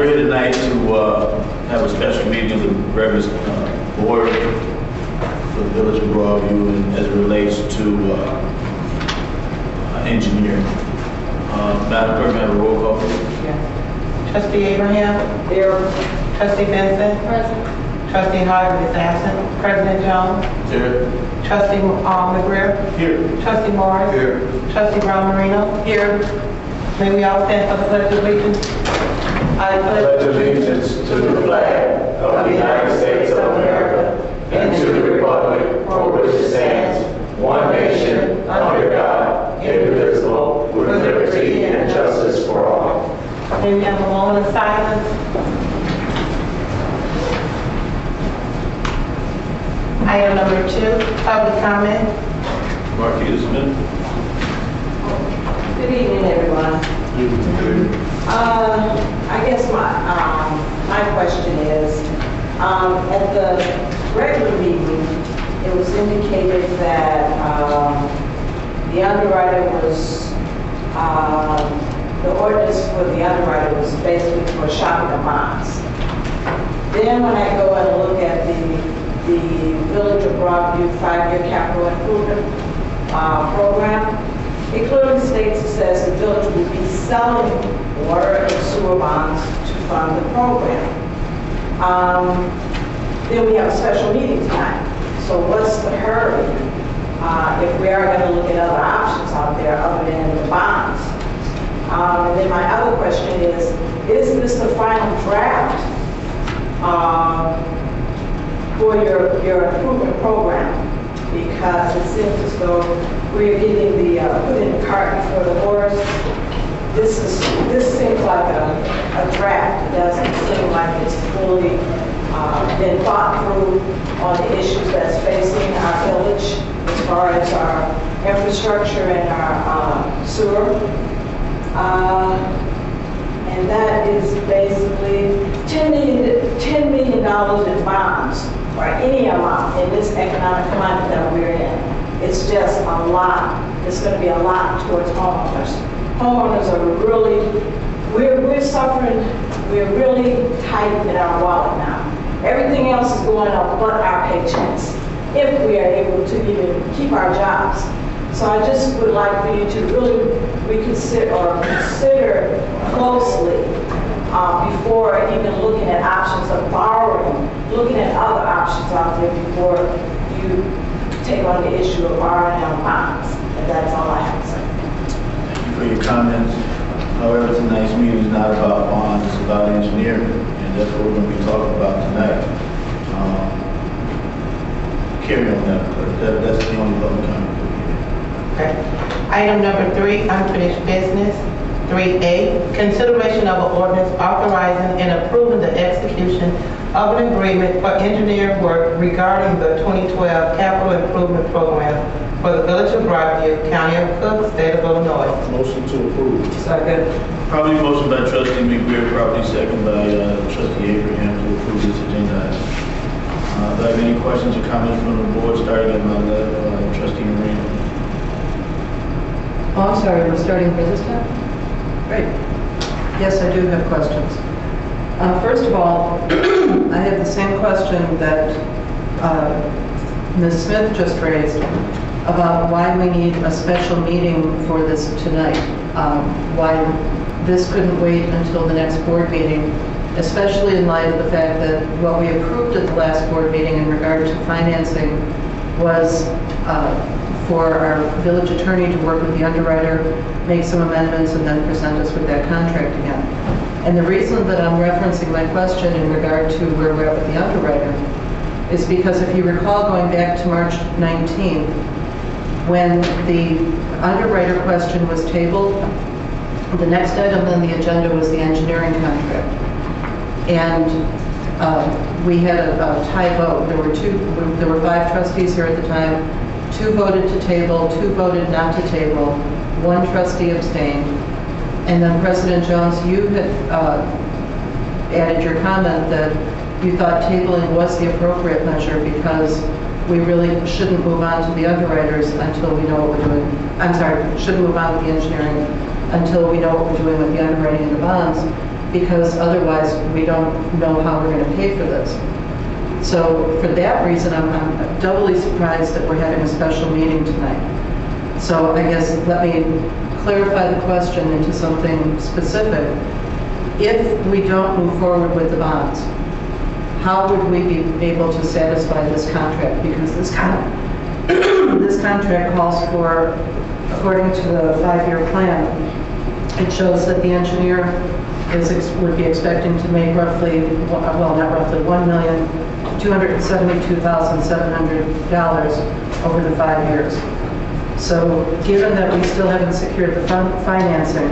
We're here tonight to have a special meeting of the Reverend Board for the Village of Broadview and as it relates to engineering. Madam Clerk, may I have a roll call, please? Yes. Trustee Abraham? Here. Trustee Benson? Present. Trustee Hodges is absent. President Jones? Here. Trustee McGreer? Here. Trustee Morris? Here. Trustee Brown Marino? Here. May we all stand for the pledge of allegiance? I pledge allegiance to the flag of the United States of America and to the republic for which it stands, one nation, under God, indivisible, with liberty and justice for all. May we have a moment of silence? Item number 2, public comment. Marquita Smith. Good evening, everyone. I guess my question is, at the regular meeting, it was indicated that the underwriter was, the ordinance for the underwriter was basically for shopping the bonds. Then when I go and look at the Village of Broadview 5-year capital improvement program, it clearly states, it says the village will be selling water and sewer bonds to fund the program. Then we have a special meeting tonight. So what's the hurry if we are going to look at other options out there other than the bonds? And then my other question is this the final draft for your improvement program? Because it seems as though we're getting the putting the cart before the horse. This seems like a draft. It doesn't seem like it's fully been thought through on the issues that's facing our village as far as our infrastructure and our sewer. And that is basically $10 million in bonds, or any amount in this economic climate that we're in. It's just a lot. It's going to be a lot towards homeowners. Homeowners are really, we're suffering, we're really tight in our wallet now. Everything else is going up but our paychecks, if we are able to even keep our jobs. So I just would like for you to really reconsider or consider closely before even looking at options of borrowing, looking at other options out there before you take on the issue of borrowing on bonds. And that's all I have to say. Thank you for your comments. However, tonight's meeting is not about bonds, it's about engineering, and that's what we're going to be talking about tonight. Carry on that, clerk. That's the only public comment. Okay. Item number 3, unfinished business. 3A, consideration of an ordinance authorizing and approving the execution of an agreement for engineering work regarding the 2012 capital improvement program for the Village of Broadview, County of Cook, State of Illinois. Motion to approve. Second. Probably motion by Trustee McGreer, probably second by Trustee Abraham to approve this agenda item. Do I have any questions or comments from the board, starting at my left, Trustee Marino? Oh, I'm sorry, we're starting for this time? Great. Yes, I do have questions. First of all, I have the same question that Ms. Smith just raised about why we need a special meeting for this tonight. Why this couldn't wait until the next board meeting, especially in light of the fact that what we approved at the last board meeting in regard to financing was for our village attorney to work with the underwriter, make some amendments, and then present us with that contract again. And the reason that I'm referencing my question in regard to where we're at with the underwriter is because if you recall, going back to March 19th, when the underwriter question was tabled, the next item on the agenda was the engineering contract. And we had a tie vote. There were 5 trustees here at the time. 2 voted to table, 2 voted not to table, 1 trustee abstained. And then President Jones, you had added your comment that you thought tabling was the appropriate measure because we really shouldn't move on to the underwriters until we know what we're doing. I'm sorry, shouldn't move on with the engineering until we know what we're doing with the underwriting of the bonds, because otherwise we don't know how we're going to pay for this. So for that reason, I'm doubly surprised that we're having a special meeting tonight. So I guess let me clarify the question into something specific. If we don't move forward with the bonds, how would we be able to satisfy this contract? Because this contract calls for, according to the 5-year plan, it shows that the engineer would be expecting to make roughly, well, not roughly, $1,272,700 over the 5 years. So given that we still haven't secured the financing,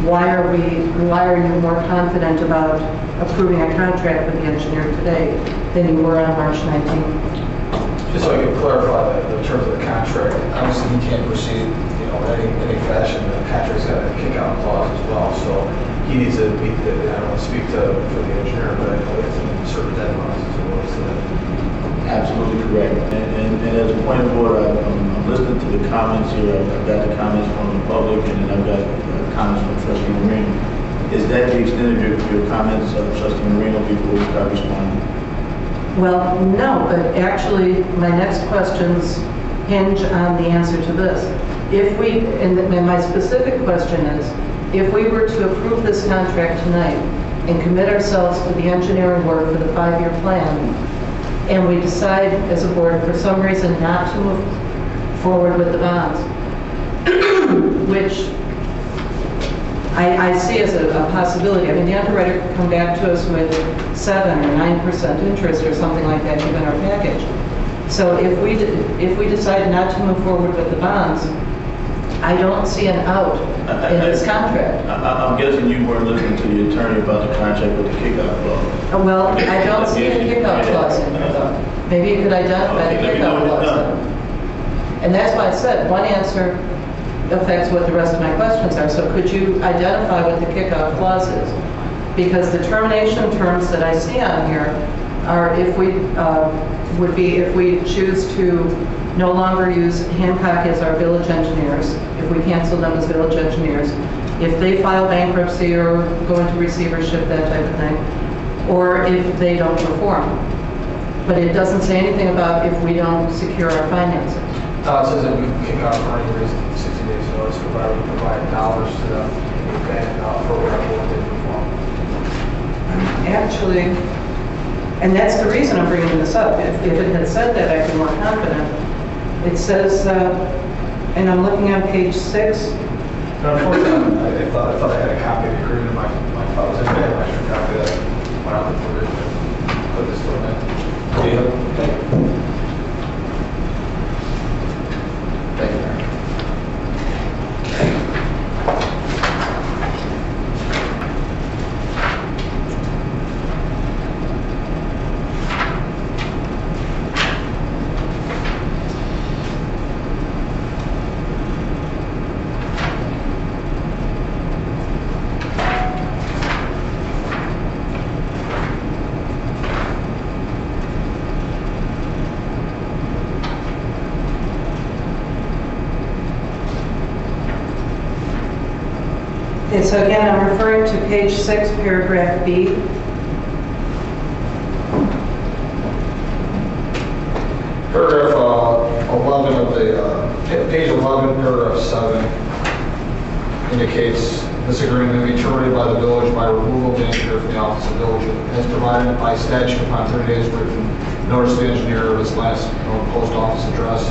why are you more confident about approving a contract with the engineer today than you were on March 19th? Just so I can clarify the terms of the contract, obviously he can't proceed, in any fashion. The contract's got a kick-out clause as well, so he needs to meet I don't want to speak for the engineer, but I know he has to meet certain deadlines as well as that. Absolutely correct. And as a point of order, I'm listening to the comments here. I've got the comments from the public, and then I've got comments from Trustee Marino. Is that the extent of your comments, Trustee Marino, before we start responding? Well, no, but actually my next questions hinge on the answer to this. If we, and my specific question is, if we were to approve this contract tonight and commit ourselves to the engineering work for the 5-year plan, and we decide as a board for some reason not to move forward with the bonds, which I see as a possibility. I mean, the underwriter could come back to us with 7 or 9% interest or something like that given our package. So if we decide not to move forward with the bonds, I don't see an out in this contract. I'm guessing you weren't listening to the attorney about the contract with the kickout clause. Well, I don't see a kickout clause in here, though. Maybe you could identify the kickout clause. And that's why I said one answer affects what the rest of my questions are. So could you identify what the kickout clause is? Because the termination terms that I see on here are if we choose to no longer use Hancock as our village engineers, if we cancel them as village engineers, if they file bankruptcy or go into receivership, that type of thing, or if they don't perform. But it doesn't say anything about if we don't secure our financing. It says that we can kick out for any reason 60 days notice, provided we provide dollars to them and program what they perform. Actually, and that's the reason I'm bringing this up. If it had said that, I'd be more confident. It says, and I'm looking on page 6. Unfortunately, I thought I had a copy of the agreement in my files. I have an extra copy that went out the provision. Put this one in. Okay. Thank you. Okay, so again, I'm referring to page 6, paragraph B. Paragraph 11 of the, page 11, paragraph 7 indicates this agreement may be terminated by the village by removal of the engineer from the office of village as provided by statute upon 30 days written notice to the engineer of his last post office address.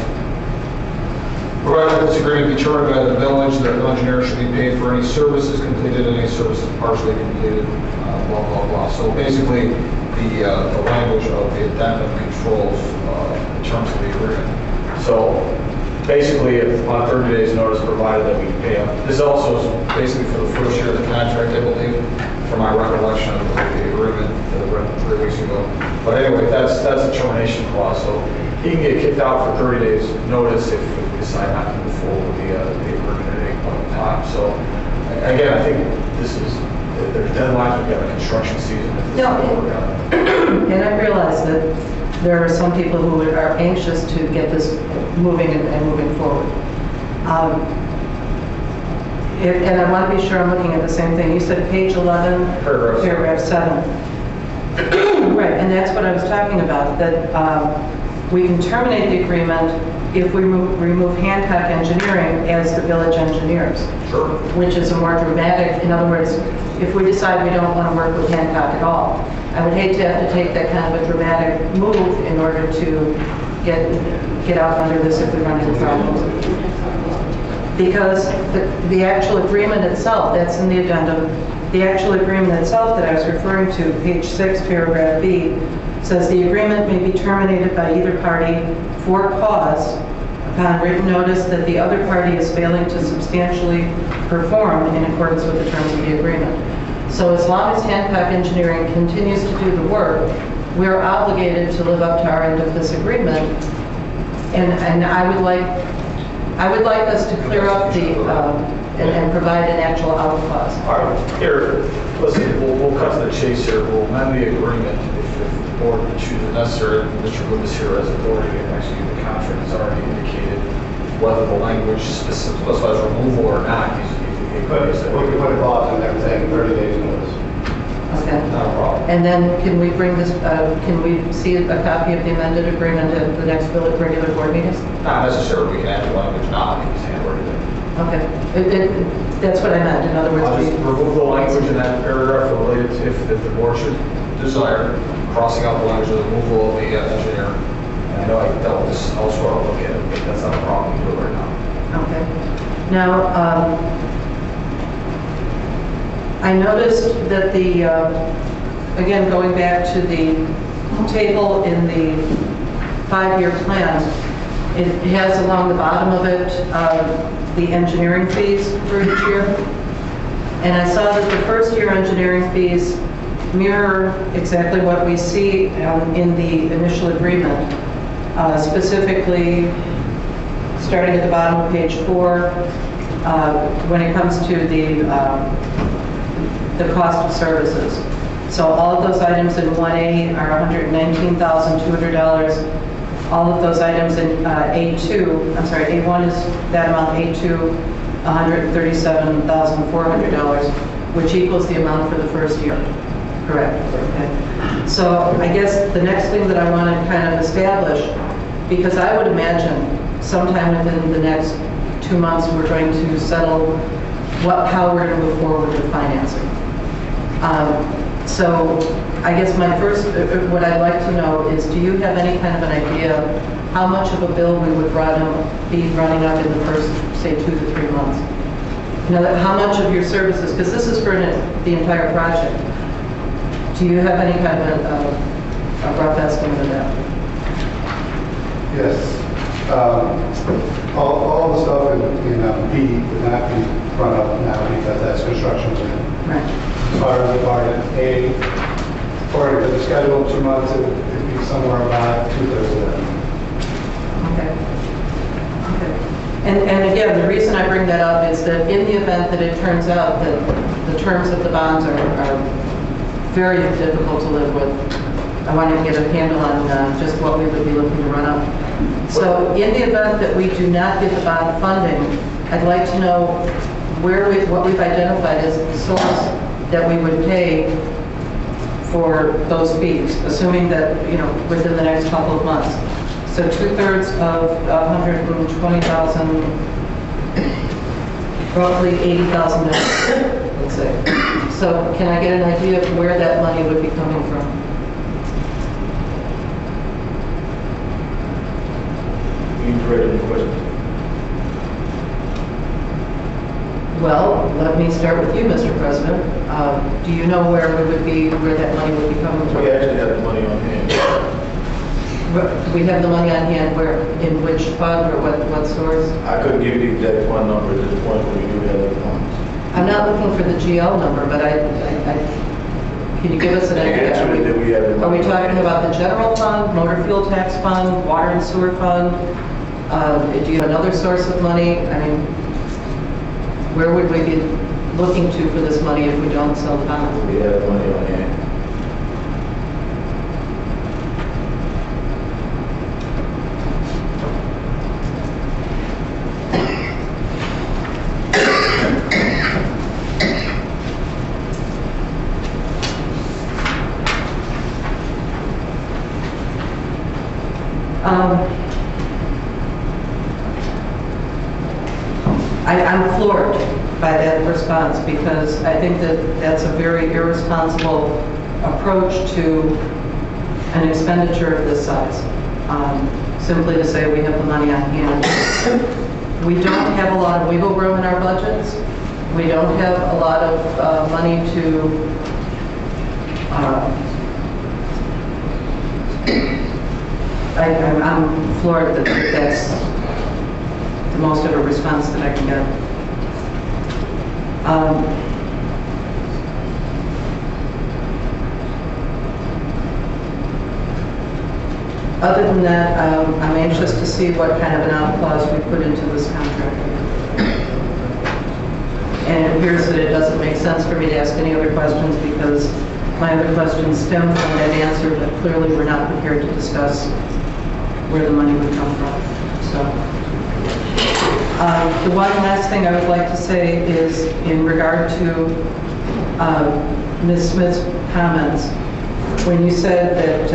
Provided that this agreement be terminated by the village, the engineer should be paid for any services completed and any services partially completed, blah, blah, blah. So basically, the language of the addendum controls the terms of the agreement. So basically, if on 30 days notice provided that we can pay up. This also is basically for the first year of the contract, I believe, from my recollection of the agreement that I read 3 weeks ago. But anyway, that's a termination clause. So he can get kicked out for 30 days notice if we decide not to move forward with the agreement at any point in time. So again, I think this is, there's deadlines, we've got a construction season. No, and I realize that there are some people who are anxious to get this moving and moving forward. And I want to be sure I'm looking at the same thing. You said page 11, Paragraph 7. Right, and that's what I was talking about, that we can terminate the agreement if we remove Hancock Engineering as the village engineers. Sure. Which is a more dramatic, in other words, if we decide we don't want to work with Hancock at all, I would hate to have to take that kind of a dramatic move in order to get out under this if we run into problems. Because the actual agreement itself, that's in the addendum, the actual agreement itself that I was referring to, page 6, paragraph B, says the agreement may be terminated by either party for cause upon written notice that the other party is failing to substantially perform in accordance with the terms of the agreement. So as long as Hancock Engineering continues to do the work, we're obligated to live up to our end of this agreement. And I would like us to clear up the, and provide an actual out clause. All right, here, listen, we'll cut to the chase here. We'll amend the agreement if the board chooses necessary. Mr. Lewis here has authority to execute the contract. Has already indicated whether the language specifies removal or not. We can put a clause in there saying 30 days notice. Okay. Not a problem. And then can we bring this, can we see a copy of the amended agreement at the next regular board meetings? Not necessarily. We can add the language now. Because it's handwritten. Okay. That's what I meant. In other words, I'll just remove the language in that paragraph related to if the board should desire, crossing out the language of the removal of the engineer. And I know I dealt with this elsewhere. I'll look at it, but that's not a problem to do it right now. okay. Now, I noticed that the, again, going back to the table in the 5-year plan, it has along the bottom of it the engineering fees for each year. And I saw that the first year engineering fees mirror exactly what we see in the initial agreement. Specifically, starting at the bottom of page 4, when it comes to the cost of services. So all of those items in 1A are $119,200. All of those items in A2, I'm sorry, A1 is that amount, A2, $137,400, which equals the amount for the first year. Correct. Okay. So I guess the next thing that I want to kind of establish, because I would imagine sometime within the next 2 months we're going to settle how we're going to move forward with financing. So I guess my first, what I'd like to know is, do you have any kind of an idea how much of a bill we would be running up in the first, say, 2 to 3 months? You know, how much of your services, because this is for the entire project, do you have any kind of a rough estimate of that? Yes. All the stuff in B would not be run up now because that's construction. Right. As far as the part in A, according to the schedule, 2 months, it would be somewhere about 2/3 of that. Okay. Okay. And again, the reason I bring that up is that in the event that it turns out that the terms of the bonds are very difficult to live with, I want to get a handle on just what we would be looking to run up. So in the event that we do not get the bond funding, I'd like to know what we've identified as the source that we would pay for those fees, assuming that, within the next couple of months. So 2/3 of 120,000, roughly $80,000, let's say. So can I get an idea of where that money would be coming from? You read the question. Well, let me start with you, Mr. President. Do you know where that money would be coming from? We actually have the money on hand. We have the money on hand where, in which fund or what source? I couldn't give you the exact fund number at this point, but we do have the funds. I'm not looking for the GL number, but can you give us an The idea? answer is that we have the Are we money on talking hand. about the general fund, motor fuel tax fund, water and sewer fund? Do you have another source of money? I mean, where would we be looking to for this money if we don't sell the bonds? We have the money on hand. I'm floored by that response because I think that that's a very irresponsible approach to an expenditure of this size. Simply to say we have the money on hand. We don't have a lot of wiggle room in our budgets. We don't have a lot of money to I'm floored that that's the most of a response that I can get. Other than that, I'm anxious to see what kind of an out clause we put into this contract. And it appears that it doesn't make sense for me to ask any other questions because my other questions stem from that answer, but clearly we're not prepared to discuss where the money would come from. So, the one last thing I would like to say is in regard to Ms. Smith's comments, when you said that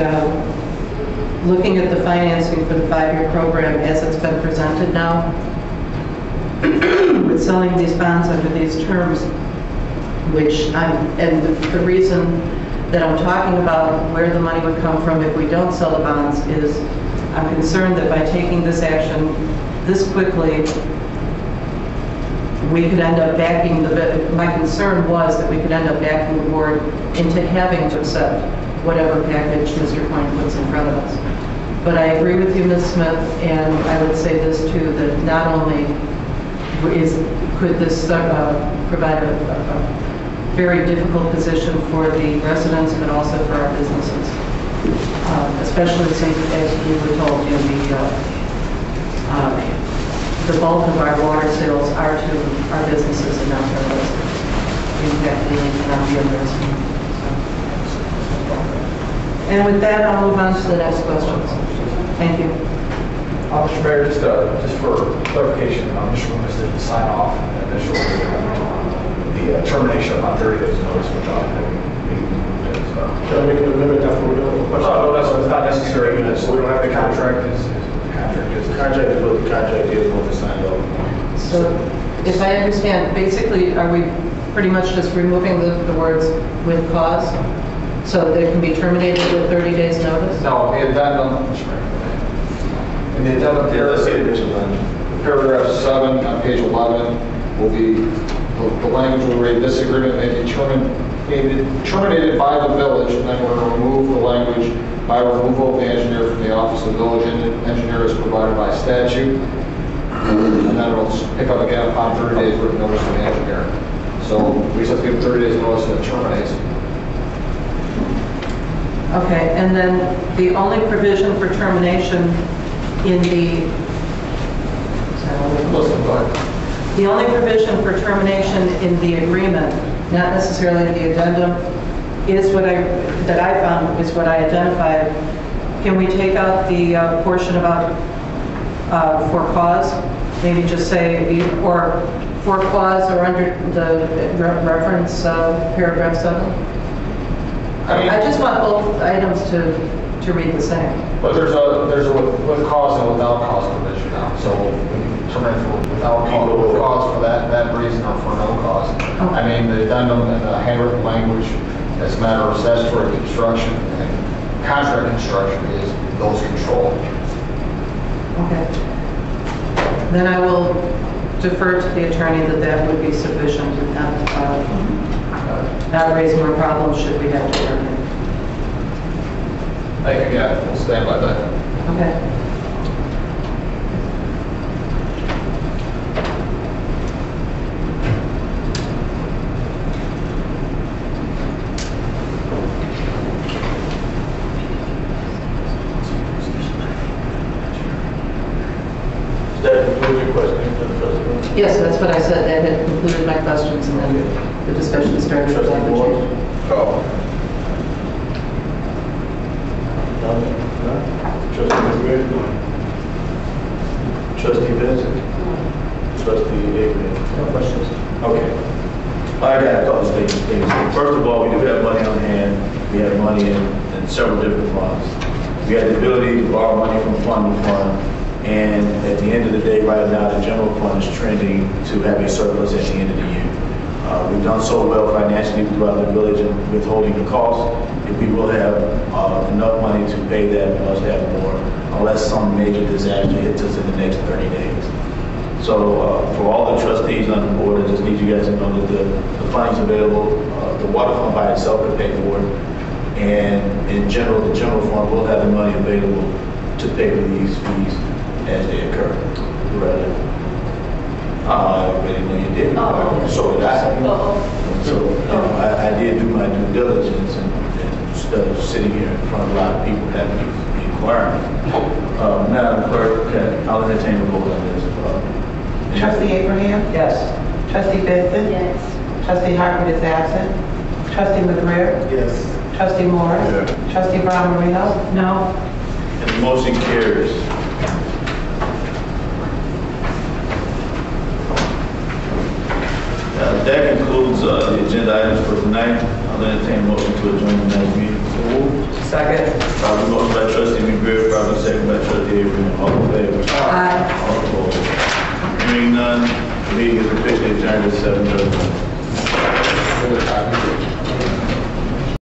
looking at the financing for the 5-year program as it's been presented now, with selling these bonds under these terms, which and the reason that I'm talking about where the money would come from if we don't sell the bonds is I'm concerned that by taking this action this quickly, we could end up backing my concern was that we could end up backing the board into having to accept whatever package Mr. Coyne puts in front of us. But I agree with you, Ms. Smith, and I would say this too, that not only could this provide a very difficult position for the residents, but also for our businesses. Especially since, as we were told, the bulk of our water sales are to our businesses and not to our residents. In fact, they cannot be underestimated. And with that, I'll move on to the next questions. Thank you. Mr. Mayor, just for clarification, Mr. Loomis didn't sign off initially the termination on 30 days notice, which I'll have Can I make an amendment after we're done with the question? No, that's not necessary. We don't have the contract. The contract is what the contract is when it's signed off. So, if I understand, basically, are we pretty much just removing the words "with cause"? So that it can be terminated with 30 days notice? No, the addendum, in the addendum, paragraph 7 on page 11 will be, the language will read, this agreement may be terminated by the village, and then we're going to remove the language by removal of the engineer from the office of the village engineer as provided by statute, and then it'll pick up again upon 30 days written notice from the engineer. So we just have to give 30 days notice and it terminates. Okay, and then the only provision for termination in the the only provision for termination in the agreement, not necessarily the addendum, is what I found is what I identified. Can we take out the portion about for cause? Maybe just say or for clause or under the reference paragraph 7. I just want both items to read the same. But there's a with cause and without cause provision now. So we can terminate for without cause for that reason or for no cause. Okay. I mean, the addendum and the handwritten language as a matter of statutory construction and contract construction is those control. Okay. Then I will defer to the attorney that would be sufficient and not raise more problems should we have to terminate. I think, yeah, we'll stand by that. Okay. Does that conclude your question, Mr. President? Yes, that's what I said. That had concluded my questions, and then the discussion started. Trustee Moore? Oh. Trustee McGregor? Trustee Vincent? Trustee Abraham? No questions. Okay. I got a couple of things. First of all, we do have money on hand. We have money in several different funds. We have the ability to borrow money from fund to fund. And at the end of the day, right now the general fund is trending to have a surplus at the end of the year. We've done so well financially throughout the village in withholding the cost. If we will have enough money to pay that, we must have more, unless some major disaster hits us in the next 30 days. So for all the trustees on the board, I just need you guys to know that the funding's available. The water fund by itself could pay for it. And in general, the general fund will have the money available to pay for these fees as they occur. Right. I already know you did. So did I. So I did do my due diligence and instead of sitting here in front of a lot of people having these inquiries. Madam Clerk, I'll entertain a vote on this. Trustee Abraham? Yes. Trustee Benson? Yes. Trustee Hartman is absent. Trustee McGrair? Yes. Trustee Morris? Yeah. Trustee Brown Marino? No. And the motion carries. That concludes the agenda items for tonight. I'll entertain a motion to adjourn the next meeting. Second. Probably motion by Trustee McGrair, probably second by Trustee Abraham. All in favor? Aye. All opposed? Hearing none, the meeting is officially adjourned at 7:30.